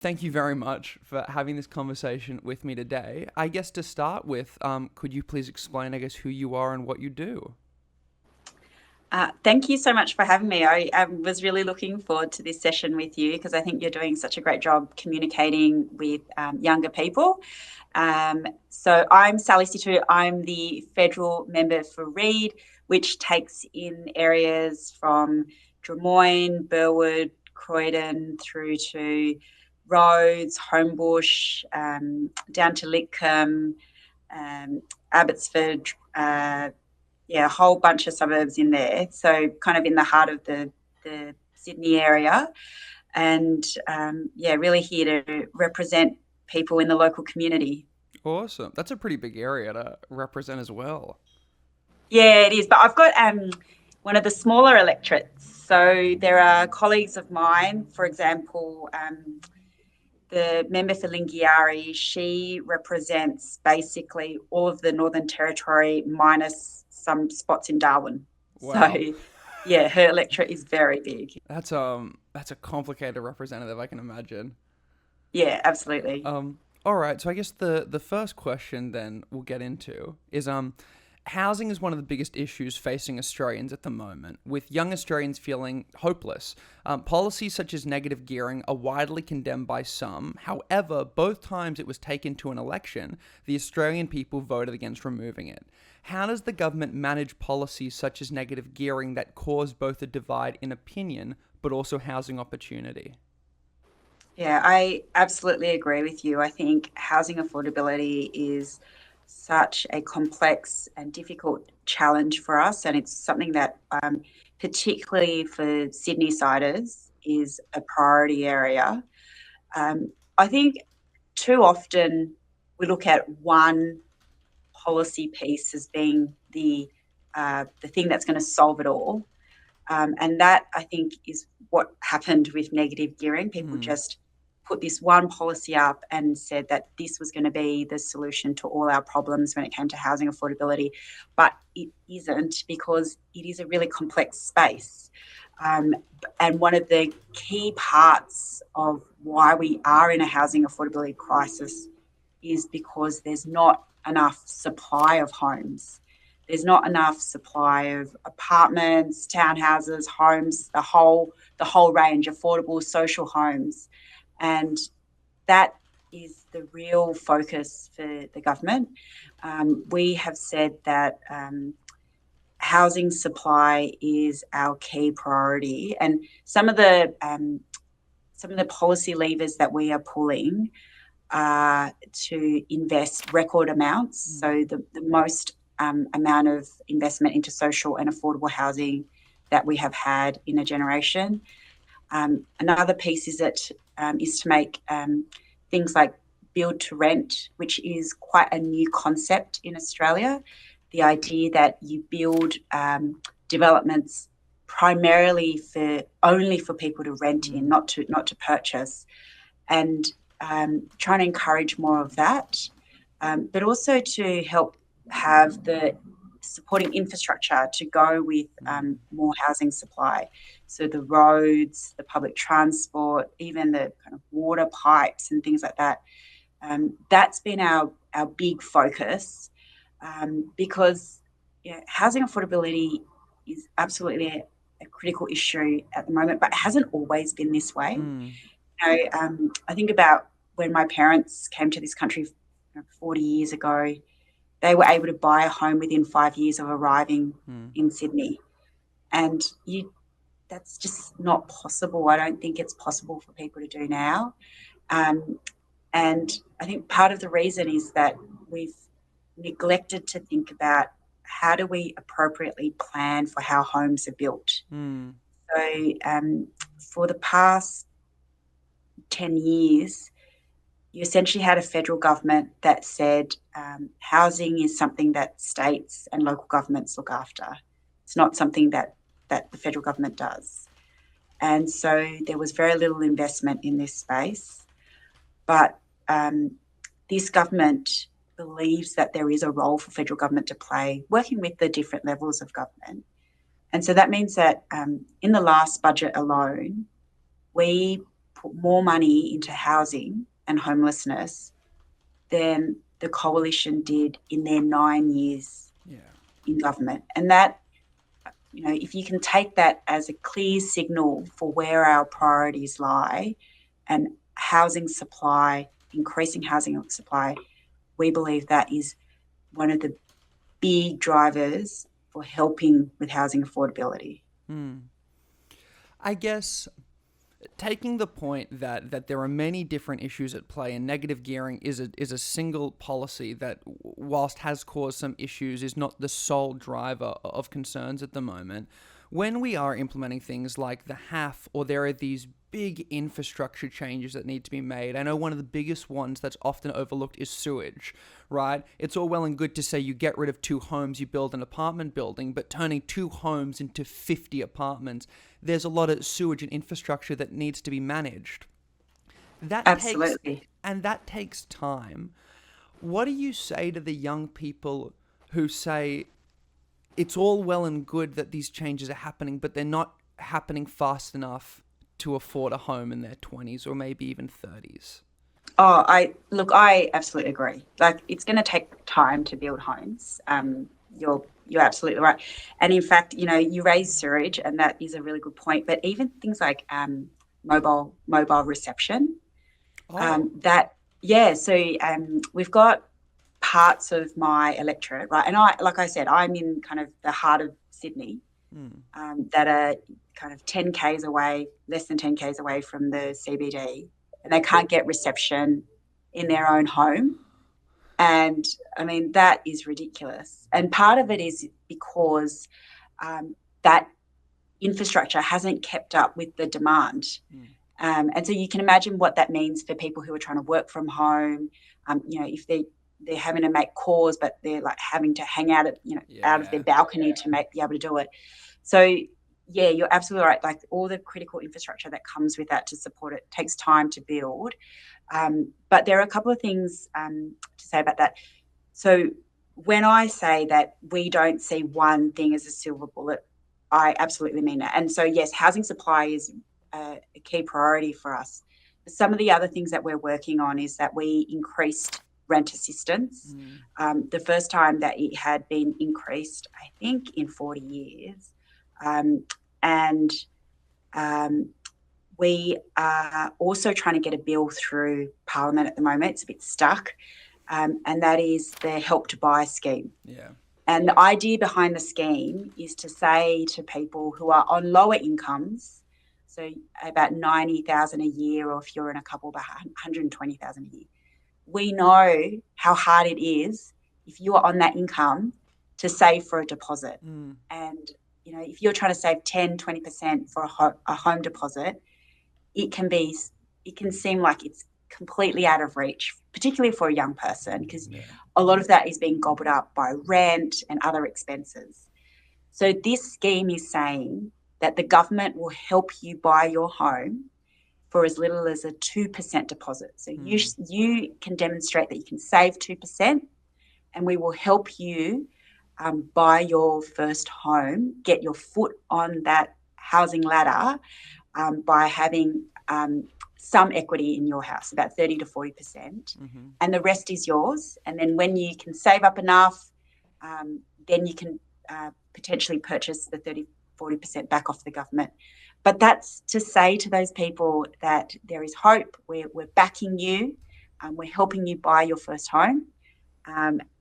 Thank you very much for having this conversation with me today. I guess to start with, could you please explain, I guess, who you are and what you do? Thank you so much for having me. I was really looking forward to this session with you because I think you're doing such a great job communicating with younger people. So I'm Sally Sitou. I'm the federal member for Reid, which takes in areas from Drummoyne, Burwood, Croydon through to Rhodes, Homebush, down to Lidcombe, Abbotsford, yeah, a whole bunch of suburbs in there. So kind of in the heart of the Sydney area. And yeah, really here to represent people in the local community. Awesome. That's a pretty big area to represent as well. Yeah, it is. But I've got one of the smaller electorates. So there are colleagues of mine, for example, the member for Lingiari, she represents basically all of the Northern Territory minus some spots in Darwin. So Wow. yeah, her electorate is very big. That's a complicated representative, I can imagine. Yeah, absolutely. All right, so I guess the first question then we'll get into is housing is one of the biggest issues facing Australians at the moment, with young Australians feeling hopeless. Policies such as negative gearing are widely condemned by some. However, both times it was taken to an election, the Australian people voted against removing it. How does the government manage policies such as negative gearing that cause both a divide in opinion but also housing opportunity? Yeah, I absolutely agree with you. I think housing affordability is such a complex and difficult challenge for us, and it's something that, particularly for Sydney siders, is a priority area. I think too often we look at one policy piece as being the thing that's going to solve it all, and that I think is what happened with negative gearing. People Hmm. just put this one policy up and said that this was going to be the solution to all our problems when it came to housing affordability, but it isn't because it is a really complex space. Um, and one of the key parts of why we are in a housing affordability crisis is because there's not enough supply of homes. There's not enough supply of apartments, townhouses, homes, the whole range, affordable social homes. And that is the real focus for the government. We have said that housing supply is our key priority, and some of the policy levers that we are pulling to invest record amounts. So the most amount of investment into social and affordable housing that we have had in a generation. Another piece is to make things like build to rent, which is quite a new concept in Australia. The idea that you build developments primarily for only for people to rent in, Hmm. not to purchase, and trying to encourage more of that, but also to help have the supporting infrastructure to go with more housing supply. So the roads, the public transport, even the kind of water pipes and things like that. That's been our big focus, because housing affordability is absolutely a critical issue at the moment, but it hasn't always been this way. Hmm. I think about when my parents came to this country 40 years ago, they were able to buy a home within 5 years of arriving Hmm. in Sydney. And that's just not possible. I don't think it's possible for people to do now. Um, and I think part of the reason is that we've neglected to think about how do we appropriately plan for how homes are built. Hmm. So for the past 10 years, you essentially had a federal government that said housing is something that states and local governments look after. It's not something that the federal government does. And so there was very little investment in this space. But um, this government believes that there is a role for federal government to play, working with the different levels of government. And so that means that in the last budget alone, we put more money into housing and homelessness than the coalition did in their 9 years in government. And that, if you can take that as a clear signal for where our priorities lie and housing supply, increasing housing supply, we believe that is one of the big drivers for helping with housing affordability. I guess taking the point that there are many different issues at play, and negative gearing is a single policy that, whilst has caused some issues, is not the sole driver of concerns at the moment. When we are implementing things like the HAF, or there are these big infrastructure changes that need to be made, I know one of the biggest ones that's often overlooked is sewage, right? It's all well and good to say you get rid of 2 homes, you build an apartment building, but turning 2 homes into 50 apartments, there's a lot of sewage and infrastructure that needs to be managed. Absolutely. That takes time. What do you say to the young people who say it's all well and good that these changes are happening, but they're not happening fast enough to afford a home in their 20s or maybe even 30s? Oh, I absolutely agree. Like, it's going to take time to build homes. You're absolutely right. And in fact, you raise sewage, and that is a really good point. But even things like mobile reception, we've got parts of my electorate, right? And like I said, I'm in kind of the heart of Sydney, that are kind of 10 k's away, less than 10 k's away from the CBD, and they can't get reception in their own home. And I mean, that is ridiculous. And part of it is because that infrastructure hasn't kept up with the demand. And so you can imagine what that means for people who are trying to work from home. If they're having to make calls, but they're like having to hang out out of their balcony to be able to do it. So yeah, you're absolutely right. Like, all the critical infrastructure that comes with that to support it takes time to build. But there are a couple of things to say about that. So when I say that we don't see one thing as a silver bullet, I absolutely mean that. And so, yes, housing supply is a key priority for us. But some of the other things that we're working on is that we increased rent assistance. The first time that it had been increased, I think, in 40 years. And we are also trying to get a bill through Parliament at the moment. It's a bit stuck. And that is the Help to Buy scheme. Yeah. And the idea behind the scheme is to say to people who are on lower incomes, so about 90,000 a year, or if you're in a couple, about 120,000 a year, we know how hard it is if you are on that income to save for a deposit. And, if you're trying to save 10, 20% for a home deposit, it can seem like it's completely out of reach, particularly for a young person, because a lot of that is being gobbled up by rent and other expenses. So this scheme is saying that the government will help you buy your home for as little as a 2% deposit. So you can demonstrate that you can save 2%, and we will help you buy your first home, get your foot on that housing ladder by having some equity in your house, about 30 to 40%, and the rest is yours. And then when you can save up enough, then you can potentially purchase the 30, 40% back off the government. But that's to say to those people that there is hope. We're backing you. We're helping you buy your first home.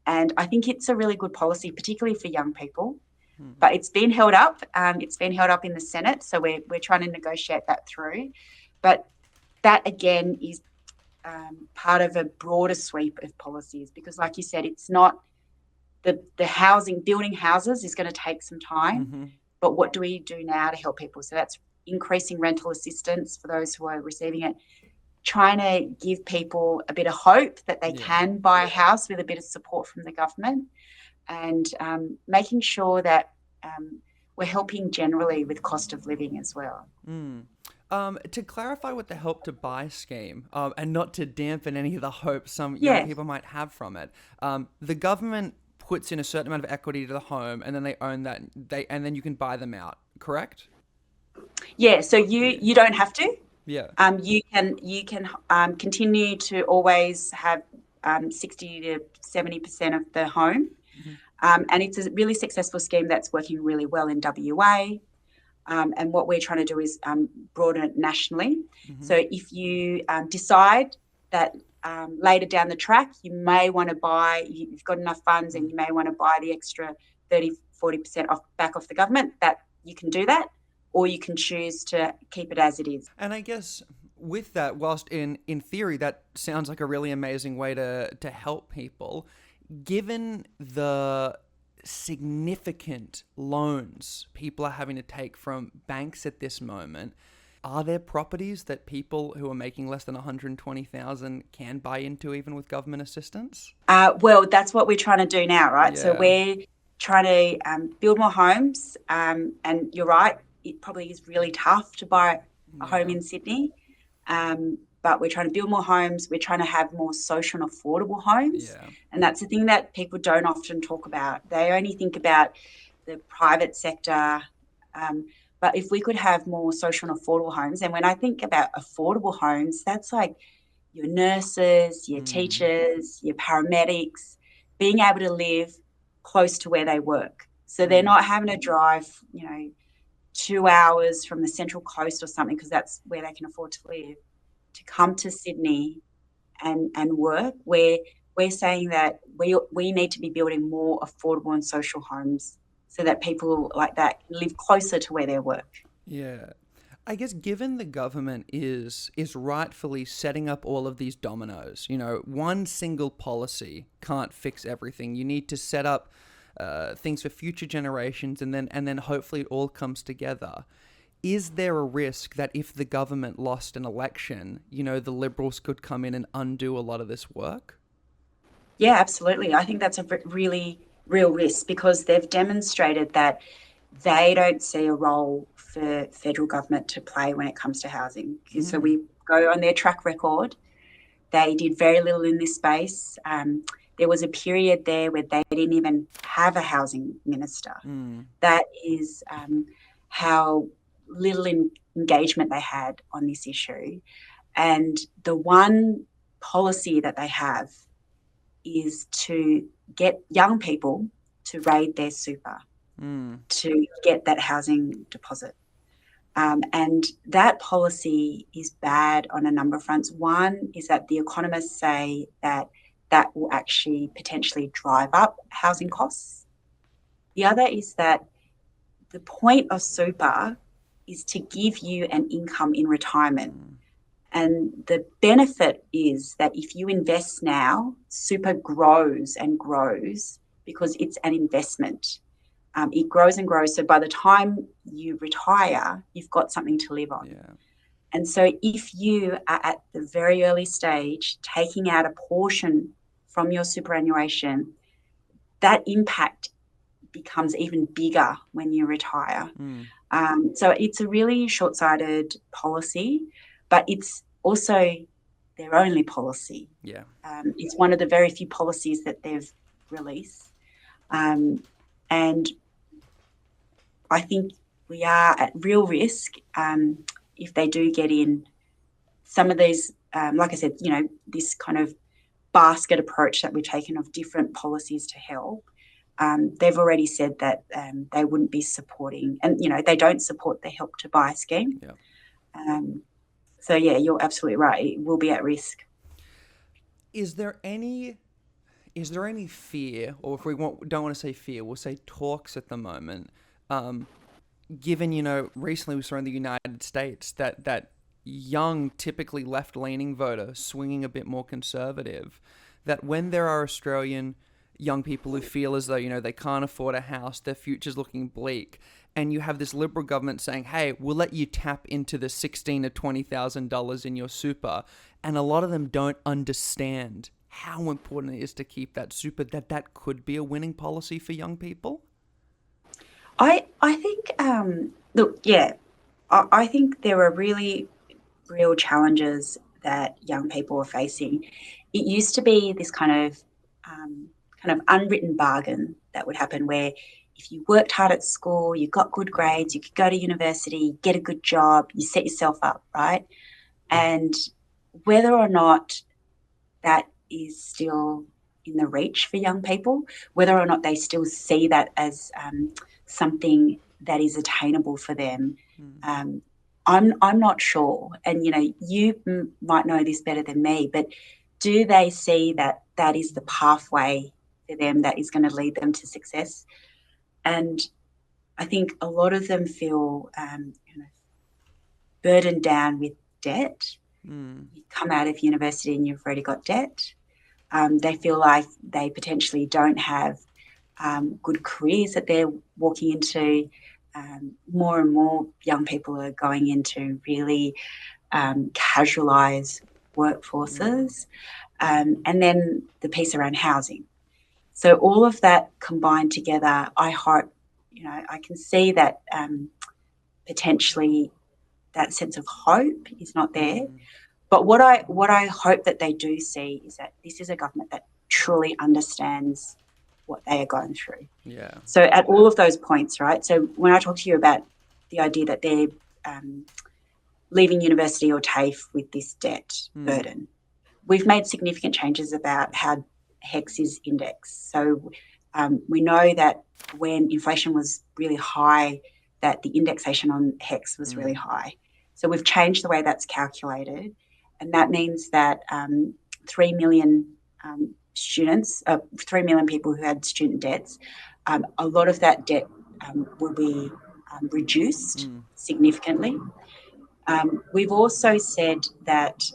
And I think it's a really good policy, particularly for young people. But it's been held up. It's been held up in the Senate, so we're trying to negotiate that through. But that, again, is part of a broader sweep of policies, because, like you said, it's not the housing, building houses is going to take some time. But what do we do now to help people? So that's increasing rental assistance for those who are receiving it, trying to give people a bit of hope that they can buy a house with a bit of support from the government, and making sure that we're helping generally with cost of living as well. To clarify what the Help to Buy scheme, and not to dampen any of the hope some young people might have from it, the government puts in a certain amount of equity to the home, and then they own that, and then you can buy them out, correct? Yeah, so you don't have to. Yeah. You can continue to always have 60 to 70% of the home. Mhm. And it's a really successful scheme that's working really well in WA. And what we're trying to do is broaden it nationally. Mhm. So if you decide that later down the track, you may want to buy, you've got enough funds and you may want to buy the extra 30, 40% back off the government, that you can do that, or you can choose to keep it as it is. And I guess with that, whilst in theory that sounds like a really amazing way to help people, given the significant loans people are having to take from banks at this moment, are there properties that people who are making less than 120,000 can buy into even with government assistance? Well, that's what we're trying to do now, right? So Yeah. we're trying to build more homes. And you're right, it probably is really tough to buy a home Yeah. in Sydney. But we're trying to build more homes. We're trying to have more social and affordable homes. Yeah. And that's the thing that people don't often talk about. They only think about the private sector. But if we could have more social and affordable homes, and when I think about affordable homes, that's like your nurses, your Mm. teachers, your paramedics, being able to live close to where they work. So they're Mm. not having to drive, 2 hours from the Central Coast or something, because that's where they can afford to live, to come to Sydney and work. We're saying that we need to be building more affordable and social homes so that people like that can live closer to where they work. Yeah. I guess given the government is rightfully setting up all of these dominoes, one single policy can't fix everything. You need to set up things for future generations, and then hopefully it all comes together. Is there a risk that if the government lost an election, the Liberals could come in and undo a lot of this work? Yeah, absolutely. I think that's a really real risk, because they've demonstrated that they don't see a role for federal government to play when it comes to housing. So Mm. we go on their track record. They did very little in this space. There was a period there where they didn't even have a housing minister. Mm. That is how little engagement they had on this issue. And the one policy that they have is to get young people to raid their super Mm. to get that housing deposit. And that policy is bad on a number of fronts. One is that the economists say that that will actually potentially drive up housing costs. The other is that the point of super is to give you an income in retirement. And the benefit is that if you invest now, super grows and grows because it's an investment. It grows and grows. So by the time you retire, you've got something to live on. Yeah. And so if you are at the very early stage taking out a portion from your superannuation, that impact becomes even bigger when you retire. Mm. So it's a really short-sighted policy, but it's also their only policy. Yeah. It's one of the very few policies that they've released. And I think we are at real risk if they do get in some of these, like I said, this kind of basket approach that we've taken of different policies to help. They've already said that they wouldn't be supporting, and they don't support the Help to Buy scheme. Yeah. So yeah, you're absolutely right. It will be at risk. Is there any fear, or if don't want to say fear, we'll say talks at the moment, given, recently we saw in the United States that young, typically left-leaning voter swinging a bit more conservative, that when there are Australian young people who feel as though, they can't afford a house, their future's looking bleak, and you have this Liberal government saying, hey, we'll let you tap into the $16,000 to $20,000 in your super, and a lot of them don't understand how important it is to keep that super, that could be a winning policy for young people? I think, look, yeah, I think there are really real challenges that young people are facing. It used to be this kind of unwritten bargain that would happen where if you worked hard at school, you got good grades, you could go to university, get a good job, you set yourself up, right? And whether or not that is still in the reach for young people, whether or not they still see that as something that is attainable for them, I'm not sure. And you might know this better than me, but do they see that that is the pathway for them that is going to lead them to success? And I think a lot of them feel burdened down with debt. You come out of university and you've already got debt. They feel like they potentially don't have good careers that they're walking into. More and more young people are going into really casualised workforces. And then the piece around housing. So all of that combined together, I hope, I can see that potentially that sense of hope is not there. But what I hope that they do see is that this is a government that truly understands what they are going through. Yeah. So at all of those points, right? So when I talk to you about the idea that they're leaving university or TAFE with this debt burden, we've made significant changes about how HECS is indexed. So we know that when inflation was really high, that the indexation on HECS was really high. So we've changed the way that's calculated, and that means that 3 million students, 3 million people who had student debts, a lot of that debt will be reduced significantly. We've also said that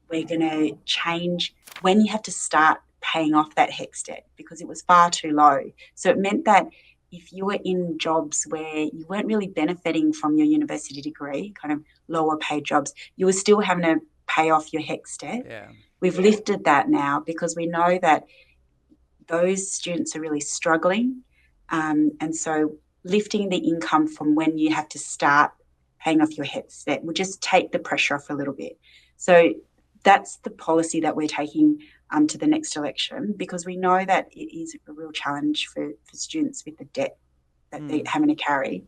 we're going to change when you have to start paying off that HECS debt because it was far too low. So it meant that if you were in jobs where you weren't really benefiting from your university degree, kind of lower paid jobs, you were still having to pay off your HECS debt. Yeah. We've lifted that now because we know that those students are really struggling. And so lifting the income from when you have to start paying off your HECS debt will just take the pressure off a little bit. So that's the policy that we're taking to the next election because we know that it is a real challenge for students with the debt that they're having to carry.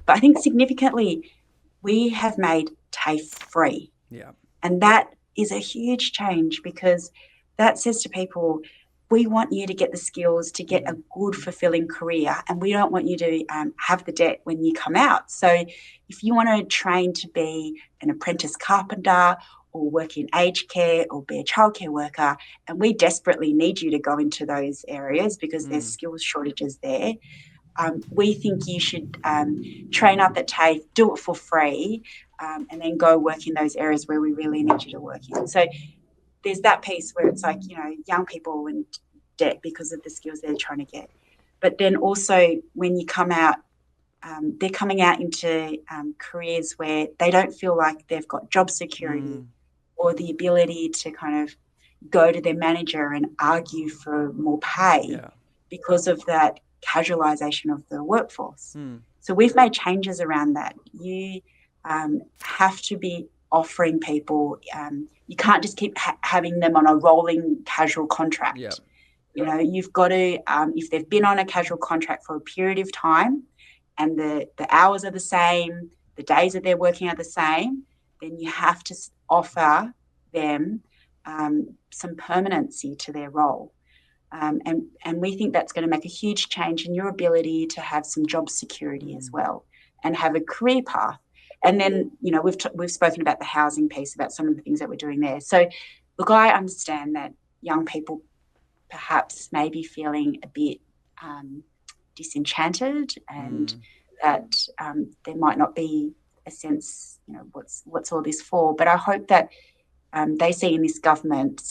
But I think significantly, we have made TAFE free. Yeah. And that is a huge change because that says to people, we want you to get the skills to get a good, fulfilling career, and we don't want you to have the debt when you come out. So if you want to train to be an apprentice carpenter or work in aged care or be a childcare worker, and we desperately need you to go into those areas because there's skills shortages there, we think you should train up at TAFE, do it for free, and then go work in those areas where we really need you to work in. So there's that piece where it's like, young people in debt because of the skills they're trying to get. But then also when you come out, they're coming out into careers where they don't feel like they've got job security or the ability to kind of go to their manager and argue for more pay because of that casualisation of the workforce. So we've made changes around that. You have to be offering people, you can't just keep having them on a rolling casual contract. Yeah. You've got to, if they've been on a casual contract for a period of time and the hours are the same, the days that they're working are the same, then you have to offer them some permanency to their role. And we think that's going to make a huge change in your ability to have some job security as well and have a career path. And then, we've spoken about the housing piece, about some of the things that we're doing there. So, look, I understand that young people perhaps may be feeling a bit disenchanted and that there might not be a sense, what's all this for? But I hope that they see in this government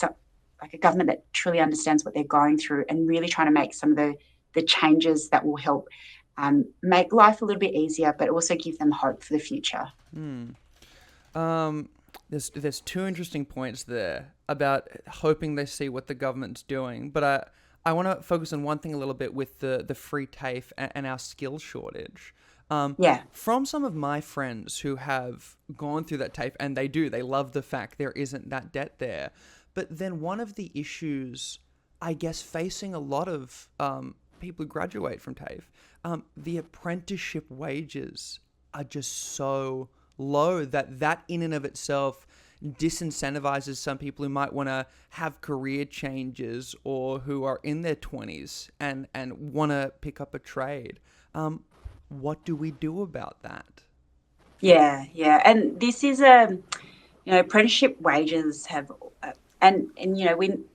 like a government that truly understands what they're going through and really trying to make some of the changes that will help make life a little bit easier, but also give them hope for the future. There's two interesting points there about hoping they see what the government's doing, but I want to focus on one thing a little bit with the free TAFE and our skills shortage. From some of my friends who have gone through that TAFE, and they love the fact there isn't that debt there. But then one of the issues, I guess, facing a lot of people who graduate from TAFE, the apprenticeship wages are just so low that in and of itself disincentivizes some people who might want to have career changes or who are in their 20s and want to pick up a trade. What do we do about that? Yeah, yeah. And this is apprenticeship wages have, and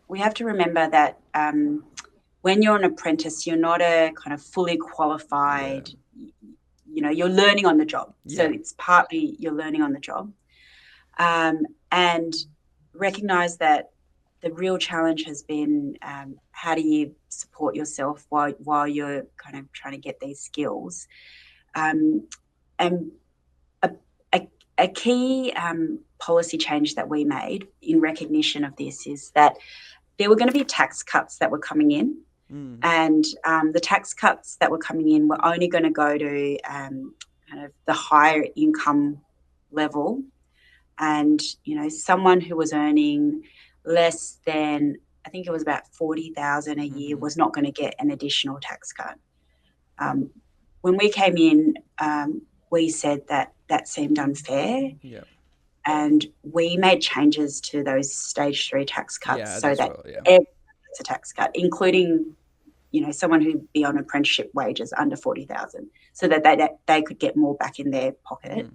we have to remember that when you're an apprentice, you're not a kind of fully qualified. You're learning on the job. So it's partly you're learning on the job, and recognize that the real challenge has been how do you support yourself while you're kind of trying to get these skills, and a key policy change that we made in recognition of this is that there were going to be tax cuts that were coming in, and the tax cuts that were coming in were only going to go to kind of the higher income level, and someone who was earning less than, I think it was about 40,000 a year, was not going to get an additional tax cut. When we came in, we said that seemed unfair. Yeah. And we made changes to those stage 3 tax cuts so that everyone gets a tax cut, including, someone who'd be on apprenticeship wages under 40,000, so that they could get more back in their pocket.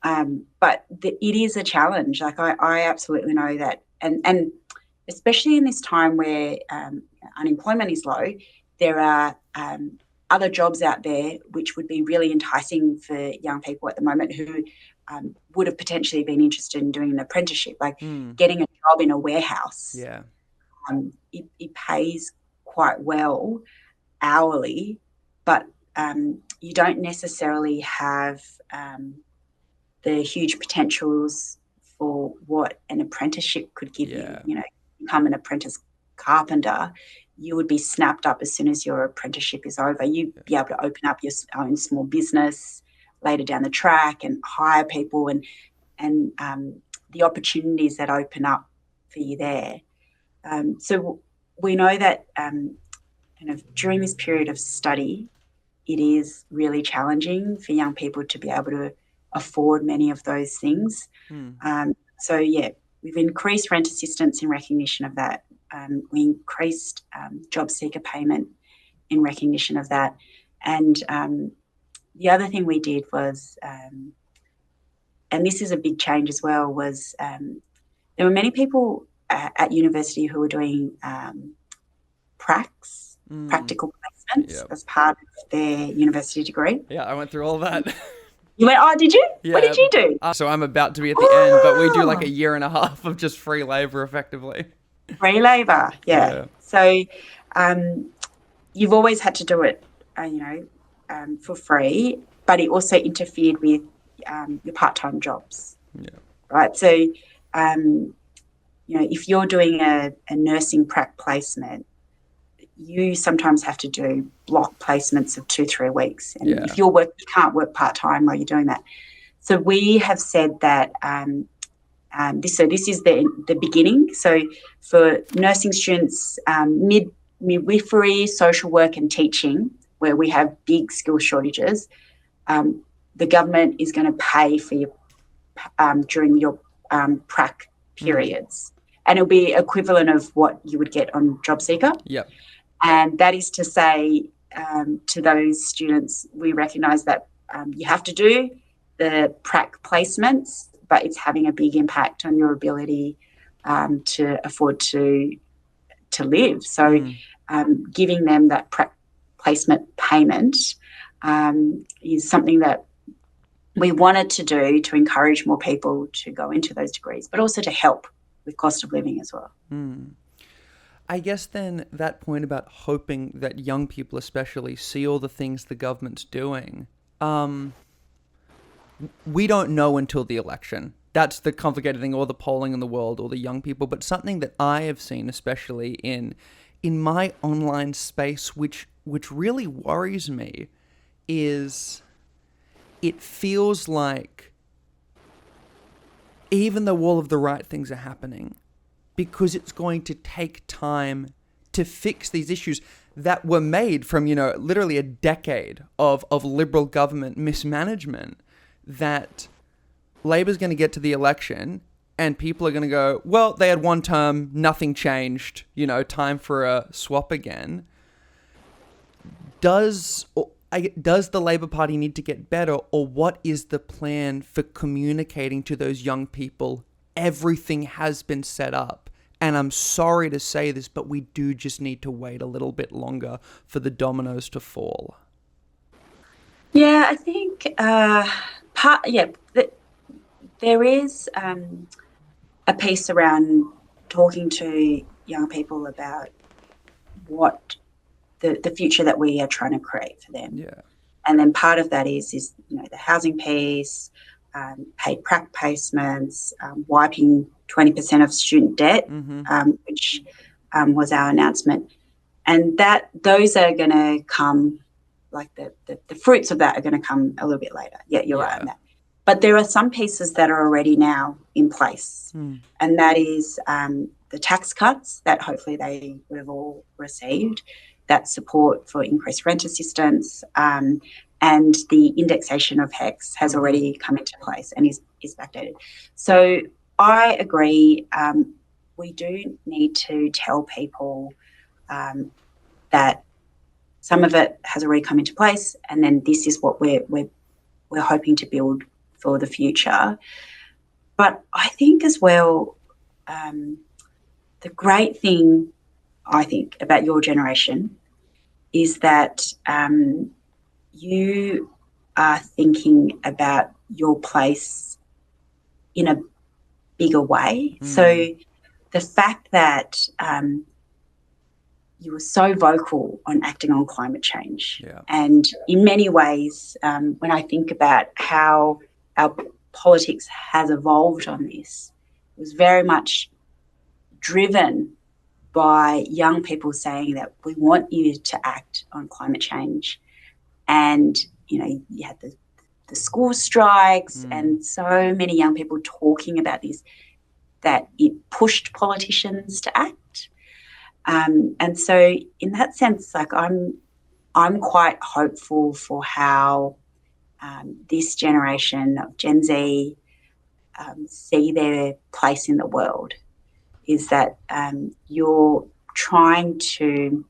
But it is a challenge. Like I absolutely know that. And especially in this time where unemployment is low, there are other jobs out there which would be really enticing for young people at the moment who would have potentially been interested in doing an apprenticeship, like getting a job in a warehouse. Yeah, it pays quite well hourly, but you don't necessarily have the huge potentials for what an apprenticeship could give you. Become an apprentice carpenter, you would be snapped up as soon as your apprenticeship is over. You'd be able to open up your own small business later down the track and hire people, and the opportunities that open up for you there. So we know that kind of during this period of study, it is really challenging for young people to be able to afford many of those things. We've increased rent assistance in recognition of that. We increased job seeker payment in recognition of that. And the other thing we did was, and this is a big change as well, was there were many people at university who were doing practical placements as part of their university degree. Yeah, I went through all that. You went, oh, did you? Yeah. What did you do? So I'm about to be at the end, but we do like a year and a half of just free labour effectively. Free labour, yeah. So you've always had to do it, for free, but it also interfered with your part-time jobs. Yeah. Right. So, if you're doing a nursing prac placement, you sometimes have to do block placements of 2-3 weeks. And if you can't work part-time while you're doing that. So we have said that this is the beginning. So for nursing students, midwifery, social work and teaching, where we have big skill shortages, the government is going to pay for you during your prac periods. And it'll be equivalent of what you would get on JobSeeker. Yep. And that is to say to those students, we recognise that you have to do the prac placements, but it's having a big impact on your ability to afford to live. So giving them that prac placement payment is something that we wanted to do to encourage more people to go into those degrees, but also to help with cost of living as well. I guess then that point about hoping that young people especially see all the things the government's doing, we don't know until the election. That's the complicated thing, all the polling in the world, all the young people. But something that I have seen, especially in my online space, which really worries me, is it feels like even though all of the right things are happening, because it's going to take time to fix these issues that were made from, literally a decade of liberal government mismanagement, that Labor's going to get to the election and people are going to go, well, they had one term, nothing changed, time for a swap again. Does the Labor Party need to get better, or what is the plan for communicating to those young people everything has been set up? And I'm sorry to say this, but we do just need to wait a little bit longer for the dominoes to fall. Yeah, I think there is a piece around talking to young people about what the future that we are trying to create for them. Yeah. And then part of that is the housing piece, paid prac placements, wiping 20% of student debt, which was our announcement. And those are going to come, like the fruits of that are going to come a little bit later. Yeah, you're right on that. But there are some pieces that are already now in place, and that is the tax cuts that hopefully they would have all received, that support for increased rent assistance, and the indexation of HECS has already come into place and is backdated. So I agree. We do need to tell people that some of it has already come into place, and then this is what we're hoping to build for the future. But I think as well, the great thing I think about your generation is that you are thinking about your place in a bigger way. So the fact that you were so vocal on acting on climate change, and in many ways, when I think about how our politics has evolved on this, it was very much driven by young people saying that we want you to act on climate change. And, you had the school strikes and so many young people talking about this, that it pushed politicians to act. And so in that sense, like I'm quite hopeful for how this generation of Gen Z see their place in the world, is that you're trying to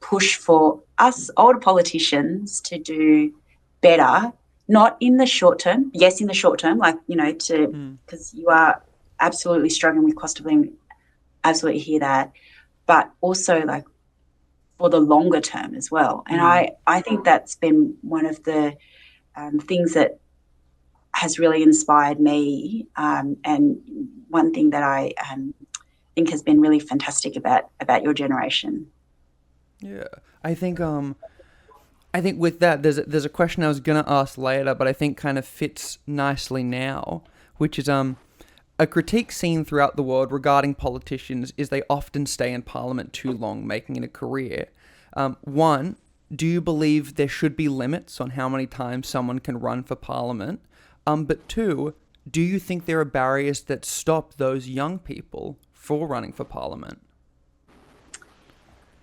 push for us older politicians to do better, not in the short term. Yes, in the short term, because you are absolutely struggling with cost of living, absolutely hear that, but also like for the longer term as well. And I think that's been one of the things that has really inspired me, and one thing that I think has been really fantastic about your generation. Yeah, I think with that, there's a question I was gonna ask later, but I think kind of fits nicely now, which is a critique seen throughout the world regarding politicians is they often stay in Parliament too long, making it a career. One, do you believe there should be limits on how many times someone can run for Parliament? But two, do you think there are barriers that stop those young people from running for Parliament?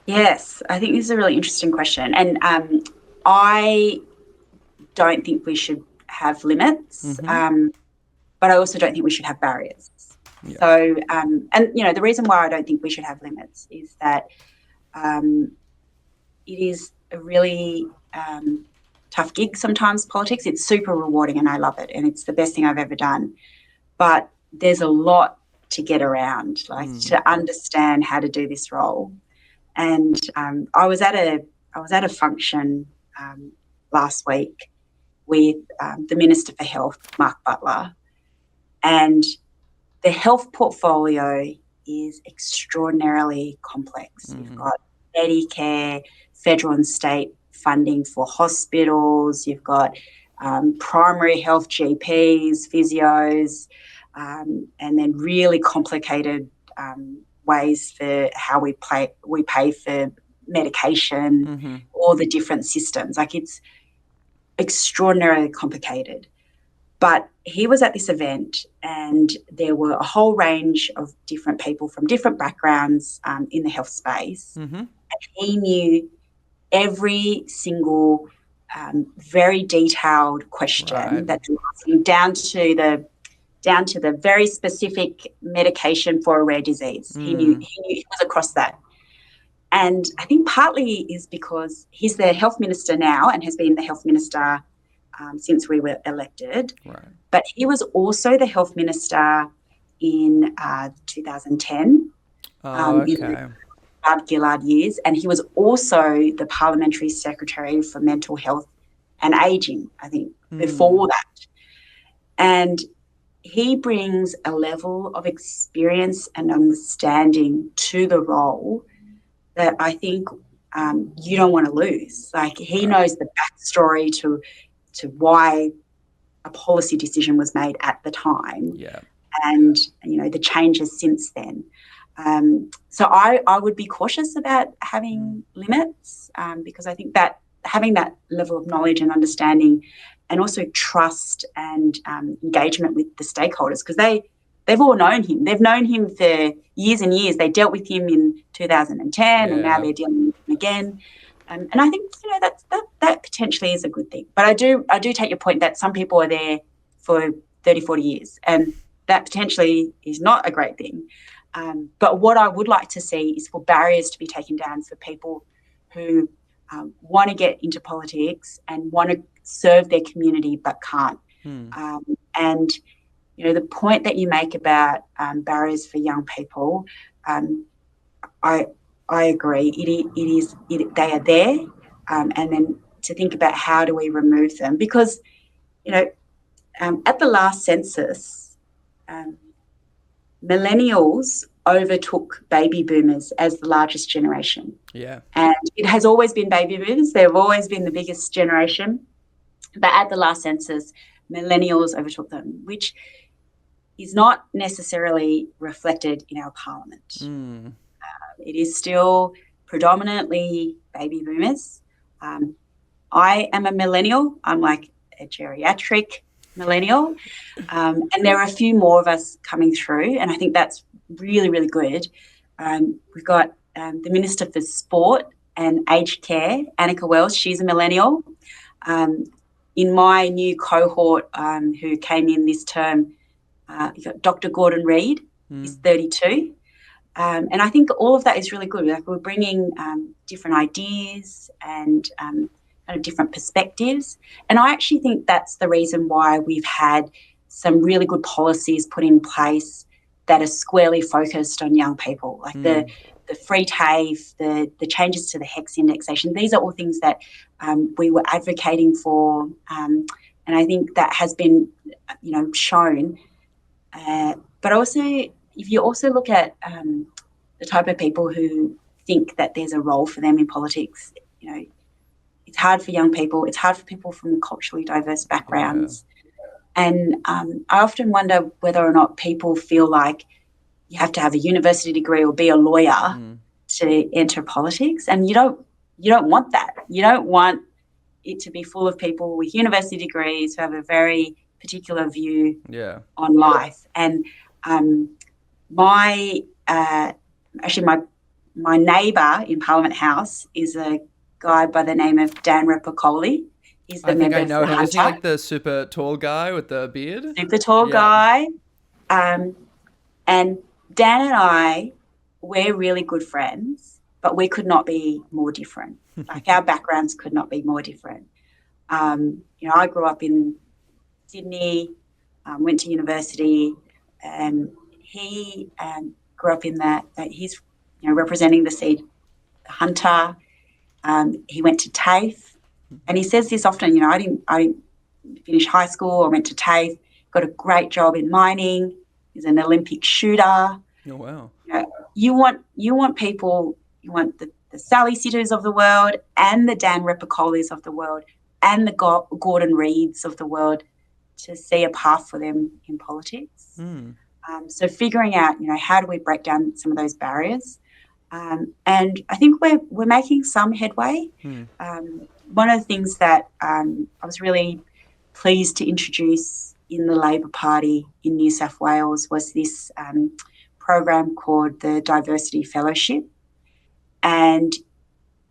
Yes, I think this is a really interesting question. And I don't think we should have limits, but I also don't think we should have barriers. Yeah. So, and, the reason why I don't think we should have limits is that it is a really tough gig sometimes, politics. It's super rewarding and I love it, and it's the best thing I've ever done. But there's a lot to get around, to understand how to do this role. And I was at a function last week with the Minister for Health, Mark Butler, and the health portfolio is extraordinarily complex. You've got Medicare, federal and state funding for hospitals, you've got primary health GPs, physios, and then really complicated ways for how we pay for medication, all the different systems. Like, it's extraordinarily complicated. But he was at this event and there were a whole range of different people from different backgrounds in the health space. And he knew every single very detailed question Right. that they're asking down to the very specific medication for a rare disease. He was across that. And I think partly is because he's the health minister now and has been the health minister since we were elected. Right. But he was also the health minister in 2010. Oh, In okay. the Gillard years, and he was also the parliamentary secretary for mental health and ageing, I think, before that. And he brings a level of experience and understanding to the role that I think you don't want to lose. Like, he knows the backstory to why a policy decision was made at the time, Yeah. and the changes since then. So I would be cautious about having limits, because I think that having that level of knowledge and understanding, and also trust and engagement with the stakeholders, because they've all known him. They've known him for years and years. They dealt with him in 2010, and now they're dealing with him again. And I think that potentially is a good thing. But I do take your point that some people are there for 30, 40 years, and that potentially is not a great thing. But what I would like to see is for barriers to be taken down for people who want to get into politics and want to serve their community but can't. And the point that you make about barriers for young people, I agree. They are there, and then to think about how do we remove them, because at the last census, millennials overtook baby boomers as the largest generation. Yeah. And it has always been baby boomers. They've always been the biggest generation. But at the last census, millennials overtook them, which is not necessarily reflected in our parliament. It is still predominantly baby boomers. I am a millennial. I'm like a geriatric millennial. And there are a few more of us coming through, and I think that's really, really good. We've got the Minister for Sport and Aged Care, Annika Wells. She's a millennial. In my new cohort who came in this term, you've got Dr. Gordon Reid. He's 32. And I think all of that is really good. Like, we're bringing different ideas and kind of different perspectives. And I actually think that's the reason why we've had some really good policies put in place that are squarely focused on young people, like the free TAFE, the changes to the HEX indexation. These are all things that we were advocating for, and I think that has been, shown. But also, if you also look at the type of people who think that there's a role for them in politics, it's hard for young people. It's hard for people from culturally diverse backgrounds. And I often wonder whether or not people feel like you have to have a university degree or be a lawyer to enter politics. And you don't want that. You don't want it to be full of people with university degrees who have a very particular view on life. And my neighbour in Parliament House is a guy by the name of Dan Repicoli. He's the member I know for him. Is he Hunter. like the super tall guy with the beard? Super tall guy. And Dan and I, we're really good friends, but we could not be more different. Like, our backgrounds could not be more different. I grew up in Sydney, went to university, and he grew up in that. He's representing the seat Hunter. He went to TAFE, and he says this often. I didn't finish high school. I went to TAFE, got a great job in mining. He's an Olympic shooter. Oh wow! You want people. You want the Sally Sittous of the world, and the Dan Repicolis of the world, and the Gordon Reeds of the world to see a path for them in politics. So figuring out, how do we break down some of those barriers? And I think we're making some headway. One of the things that I was really pleased to introduce in the Labor Party in New South Wales was this program called the Diversity Fellowship. And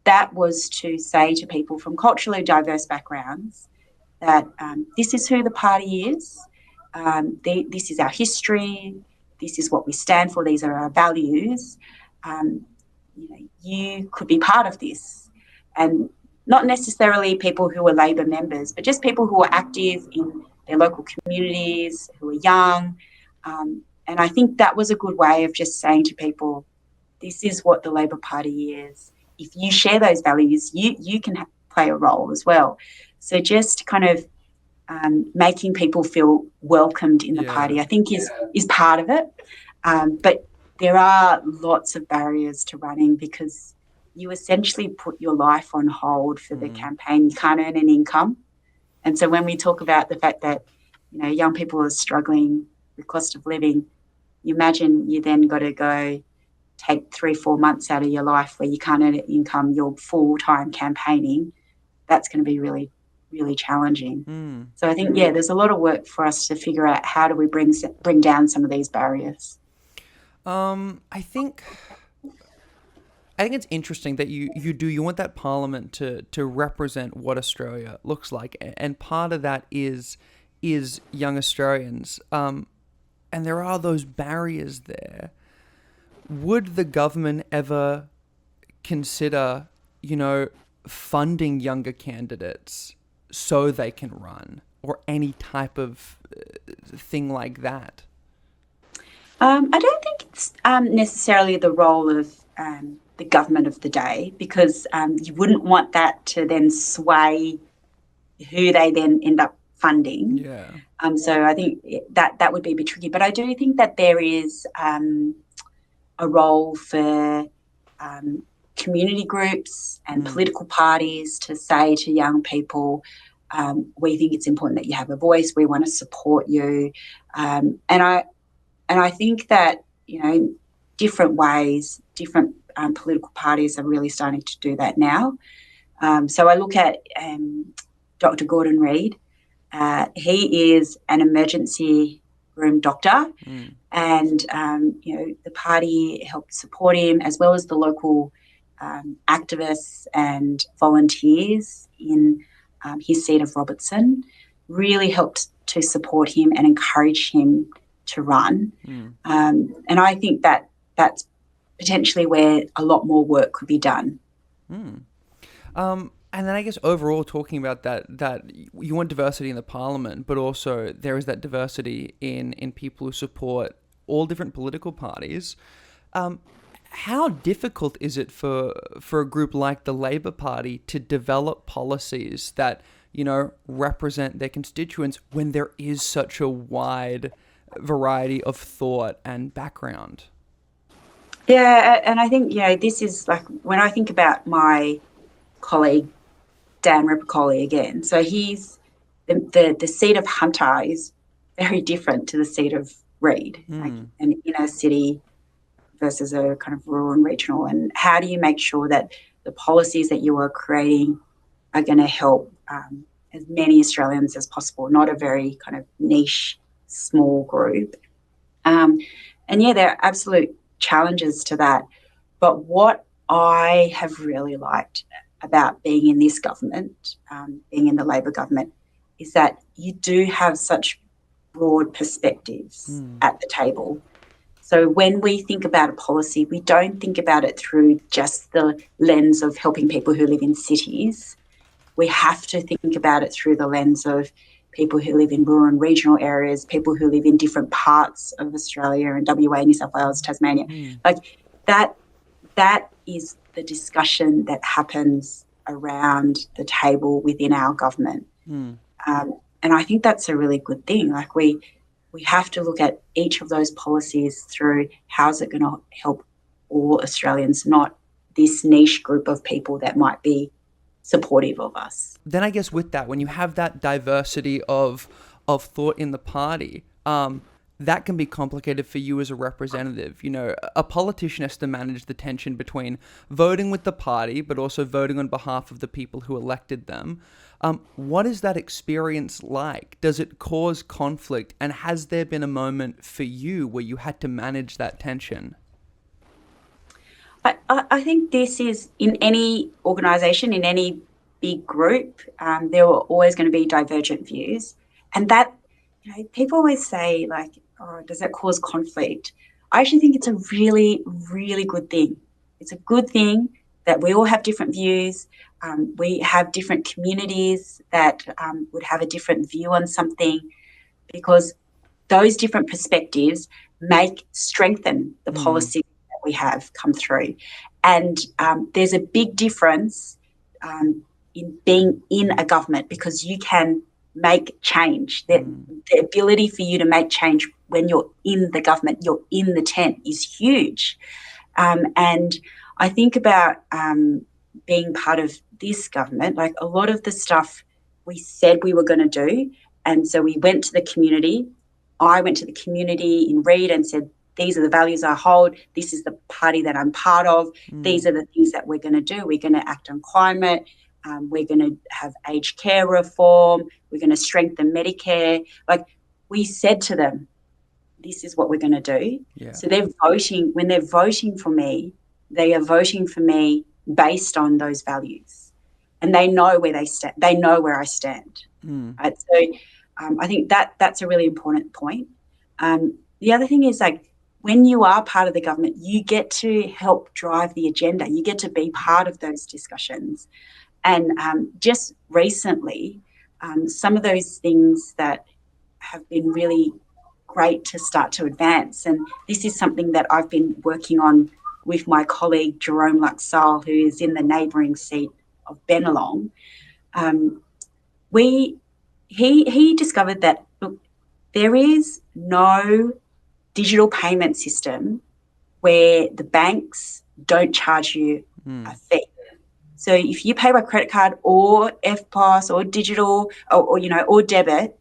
that was to say to people from culturally diverse backgrounds that this is who the party is, this is our history, this is what we stand for, these are our values. You could be part of this. And not necessarily people who are Labor members, but just people who are active in their local communities, who are young. And I think that was a good way of just saying to people, this is what the Labor Party is. If you share those values, you can play a role as well. So just kind of making people feel welcomed in the party, I think is part of it. But there are lots of barriers to running because you essentially put your life on hold for the campaign. You can't earn an income. And so when we talk about the fact that, young people are struggling with cost of living, you imagine you then got to go take 3-4 months out of your life where you can't earn an income, you're full-time campaigning. That's going to be really, really challenging. So I think, there's a lot of work for us to figure out how do we bring down some of these barriers. I think it's interesting that you want that parliament to represent what Australia looks like, and part of that is young Australians, and there are those barriers there. Would the government ever consider, funding younger candidates so they can run, or any type of thing like that? I don't think it's necessarily the role of the government of the day, because you wouldn't want that to then sway who they then end up funding. Yeah. So I think that would be a bit tricky. But I do think that there is a role for community groups and political parties to say to young people, we think it's important that you have a voice. We want to support you. And I think that, different ways, different political parties are really starting to do that now. So I look at Dr. Gordon Reid. He is an emergency room doctor, and, the party helped support him, as well as the local activists and volunteers in his seat of Robertson, really helped to support him and encourage him to run. And I think that that's potentially where a lot more work could be done. And then I guess overall, talking about that you want diversity in the parliament, but also there is that diversity in people who support all different political parties. How difficult is it for a group like the Labor Party to develop policies that, represent their constituents when there is such a wide variety of thought and background? Yeah, and I think, this is like when I think about my colleague, Dan Repicoli again. So he's the seat of Hunter is very different to the seat of Reid, like an inner city versus a kind of rural and regional. And how do you make sure that the policies that you are creating are going to help as many Australians as possible, not a very kind of niche, small group? And there are absolute challenges to that. But what I have really liked about being in this government, being in the Labor government, is that you do have such broad perspectives at the table. So when we think about a policy, we don't think about it through just the lens of helping people who live in cities. We have to think about it through the lens of people who live in rural and regional areas, people who live in different parts of Australia and WA, New South Wales, Tasmania. Like that is the discussion that happens around the table within our government. And I think that's a really good thing. Like we have to look at each of those policies through how is it going to help all Australians, not this niche group of people that might be supportive of us. Then I guess with that, when you have that diversity of thought in the party, that can be complicated for you as a representative. A politician has to manage the tension between voting with the party, but also voting on behalf of the people who elected them. What is that experience like? Does it cause conflict? And has there been a moment for you where you had to manage that tension? I think this is in any organisation, in any big group, there are always going to be divergent views. And that, people always say, like, oh, does that cause conflict? I actually think it's a really, really good thing. It's a good thing that we all have different views. We have different communities that would have a different view on something, because those different perspectives strengthen the policy that we have come through. And there's a big difference in being in a government, because you can make change. The ability for you to make change when you're in the government, you're in the tent, is huge. And I think about being part of this government, like a lot of the stuff we said we were going to do. And so we went to the community. I went to the community in Reed and said, these are the values I hold. This is the party that I'm part of. These are the things that we're going to do. We're going to act on climate. We're going to have aged care reform. We're going to strengthen Medicare. Like, we said to them, this is what we're going to do. Yeah. So they're voting. When they're voting for me, they are voting for me based on those values, and they know where they stand. They know where I stand. Right? So I think that's a really important point. The other thing is, like, when you are part of the government, you get to help drive the agenda. You get to be part of those discussions. And just recently, some of those things that have been really great to start to advance, and this is something that I've been working on with my colleague Jerome Luxall, who is in the neighbouring seat of Bennelong. He discovered that, look, there is no digital payment system where the banks don't charge you a fee. So if you pay by credit card or FPOS or digital or debit,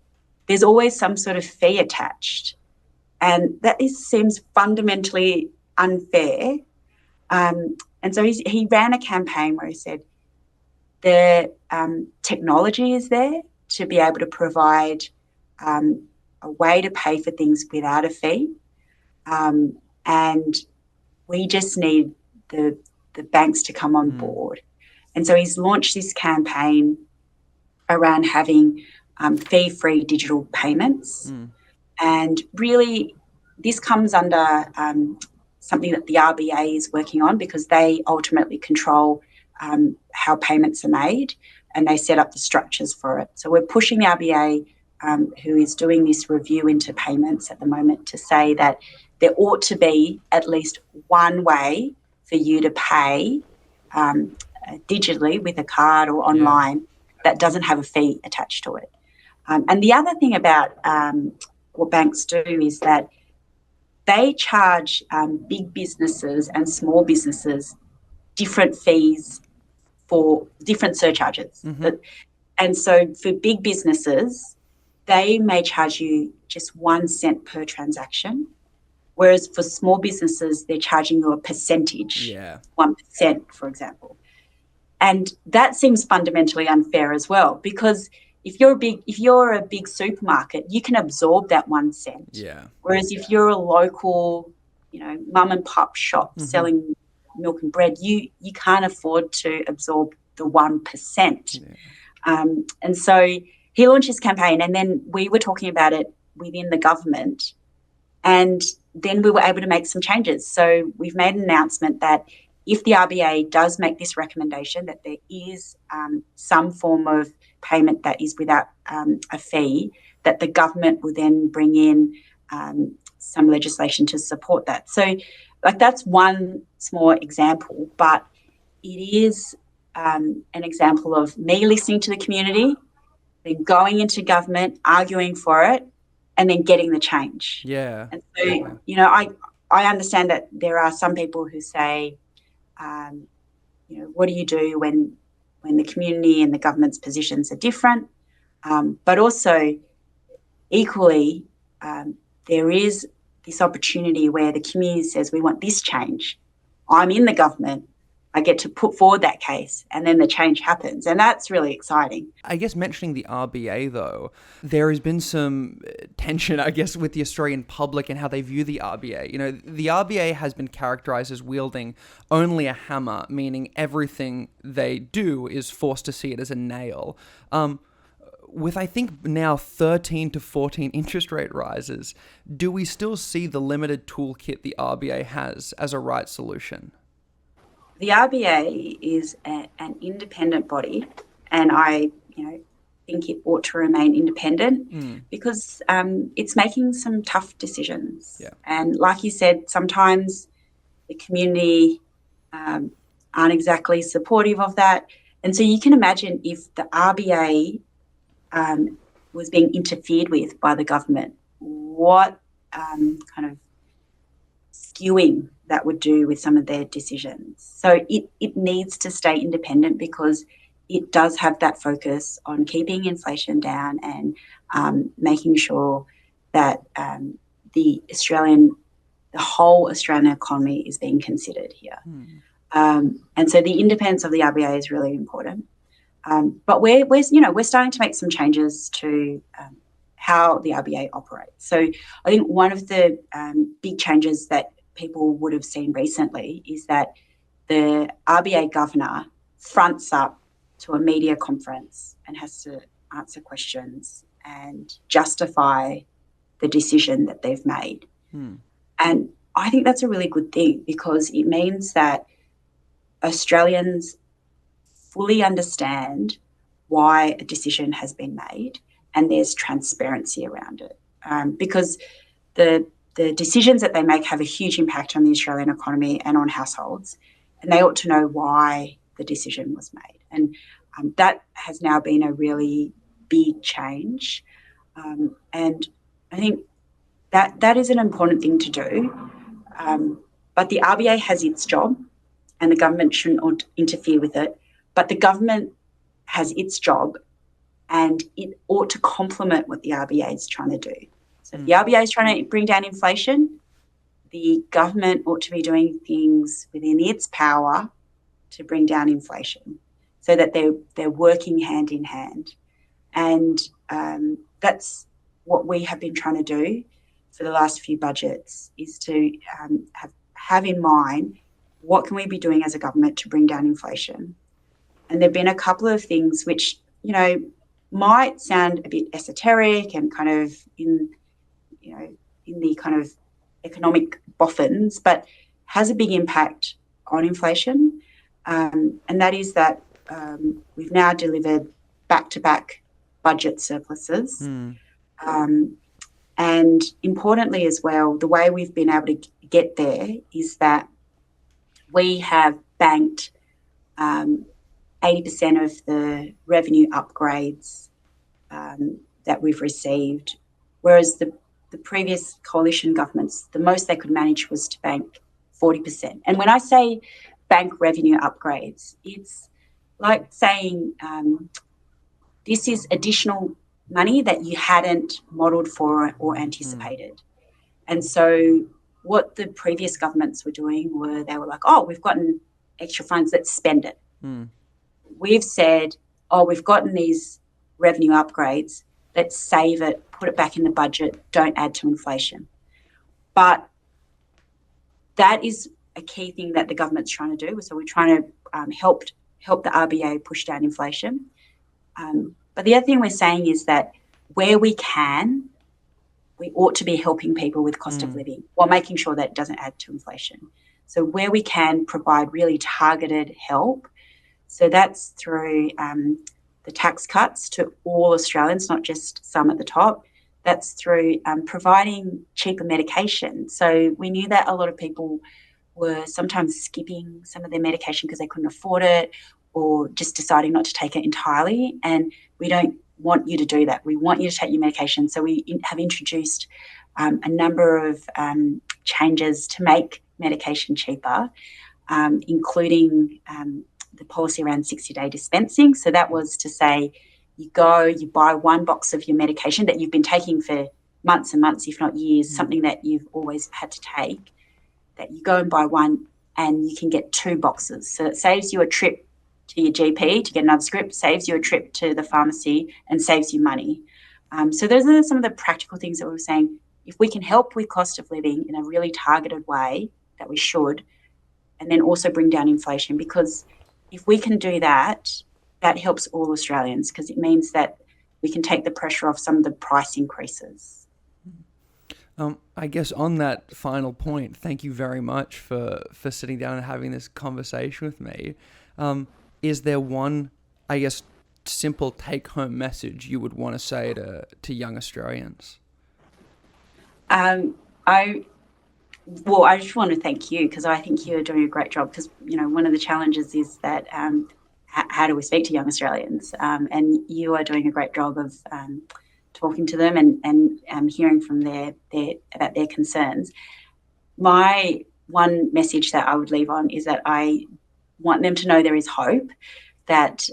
there's always some sort of fee attached. And that seems fundamentally unfair. And so he ran a campaign where he said the technology is there to be able to provide a way to pay for things without a fee. And we just need the banks to come on board. And so he's launched this campaign around having fee-free digital payments. And really, this comes under something that the RBA is working on, because they ultimately control how payments are made, and they set up the structures for it. So we're pushing the RBA, who is doing this review into payments at the moment, to say that there ought to be at least one way for you to pay digitally with a card or online that doesn't have a fee attached to it. And the other thing about what banks do is that they charge big businesses and small businesses different fees for different surcharges. And so for big businesses, they may charge you just 1 cent per transaction, whereas for small businesses, they're charging you a percentage, 1%, for example. And that seems fundamentally unfair as well, because if you're a big supermarket, you can absorb that 1 cent. Yeah. Whereas if you're a local, mum and pop shop selling milk and bread, you can't afford to absorb the 1%. And so he launched his campaign, and then we were talking about it within the government, and then we were able to make some changes. So we've made an announcement that if the RBA does make this recommendation, that there is some form of payment that is without a fee, that the government will then bring in some legislation to support that. So, like, that's one small example, but it is an example of me listening to the community, then going into government, arguing for it, and then getting the change. Yeah. And so, I understand that there are some people who say, what do you do when the community and the government's positions are different? But also, equally, there is this opportunity where the community says, we want this change. I'm in the government. I get to put forward that case, and then the change happens. And that's really exciting. I guess mentioning the RBA, though, there has been some tension, I guess, with the Australian public and how they view the RBA. You know, the RBA has been characterised as wielding only a hammer, meaning everything they do is forced to see it as a nail. With, I think, now 13 to 14 interest rate rises, do we still see the limited toolkit the RBA has as a right solution? The RBA is an independent body, and I think it ought to remain independent because it's making some tough decisions. Yeah. And like you said, sometimes the community aren't exactly supportive of that. And so you can imagine if the RBA was being interfered with by the government, what kind of skewing that would do with some of their decisions. So it needs to stay independent because it does have that focus on keeping inflation down and making sure that the whole Australian economy is being considered here. And so the independence of the RBA is really important. But we're starting to make some changes to how the RBA operates. So I think one of the big changes that people would have seen recently is that the RBA governor fronts up to a media conference and has to answer questions and justify the decision that they've made. And I think that's a really good thing because it means that Australians fully understand why a decision has been made and there's transparency around it. Because the decisions that they make have a huge impact on the Australian economy and on households, and they ought to know why the decision was made. And that has now been a really big change. And I think that is an important thing to do. But the RBA has its job and the government shouldn't interfere with it. But the government has its job and it ought to complement what the RBA is trying to do. So if the RBA is trying to bring down inflation, the government ought to be doing things within its power to bring down inflation so that they're working hand in hand. And that's what we have been trying to do for the last few budgets is to have in mind what can we be doing as a government to bring down inflation. And there have been a couple of things which, might sound a bit esoteric and kind of in the kind of economic boffins, but has a big impact on inflation. And that is that we've now delivered back-to-back budget surpluses. And importantly as well, the way we've been able to get there is that we have banked 80% of the revenue upgrades that we've received, whereas the previous coalition governments, the most they could manage was to bank 40%. And when I say bank revenue upgrades, it's like saying this is additional money that you hadn't modelled for or anticipated. And so what the previous governments were doing were they were like, oh, we've gotten extra funds, let's spend it. We've said, oh, we've gotten these revenue upgrades, let's save it, put it back in the budget, don't add to inflation. But that is a key thing that the government's trying to do. So we're trying to help the RBA push down inflation. But the other thing we're saying is that where we can, we ought to be helping people with cost of living while making sure that it doesn't add to inflation. So where we can provide really targeted help, so that's through the tax cuts to all Australians, not just some at the top. That's through providing cheaper medication. So we knew that a lot of people were sometimes skipping some of their medication because they couldn't afford it or just deciding not to take it entirely. And we don't want you to do that. We want you to take your medication. So we have introduced a number of changes to make medication cheaper, including the policy around 60-day dispensing. So that was to say you buy one box of your medication that you've been taking for months and months, if not years, something that you've always had to take, that you go and buy one and you can get 2 boxes. So it saves you a trip to your GP to get another script, saves you a trip to the pharmacy, and saves you money. So those are some of the practical things that we were saying. If we can help with cost of living in a really targeted way, that we should, and then also bring down inflation, because if we can do that, that helps all Australians, because it means that we can take the pressure off some of the price increases. I guess on that final point, thank you very much for sitting down and having this conversation with me. Is there one, I guess, simple take-home message you would want to say to young Australians? Um, I I just want to thank you, because I think you're doing a great job. Because one of the challenges is that how do we speak to young Australians? And you are doing a great job of talking to them and hearing from their about their concerns. My one message that I would leave on is that I want them to know there is hope, that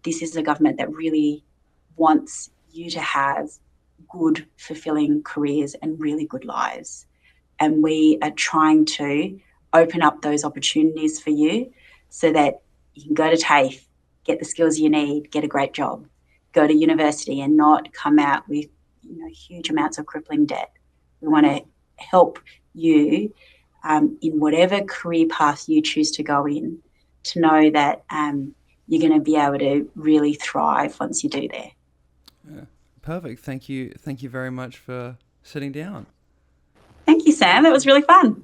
this is a government that really wants you to have good, fulfilling careers and really good lives. And we are trying to open up those opportunities for you so that you can go to TAFE, get the skills you need, get a great job, go to university and not come out with huge amounts of crippling debt. We want to help you in whatever career path you choose to go in, to know that you're going to be able to really thrive once you do there. Yeah, perfect. Thank you very much for sitting down. Thank you, Sam. That was really fun.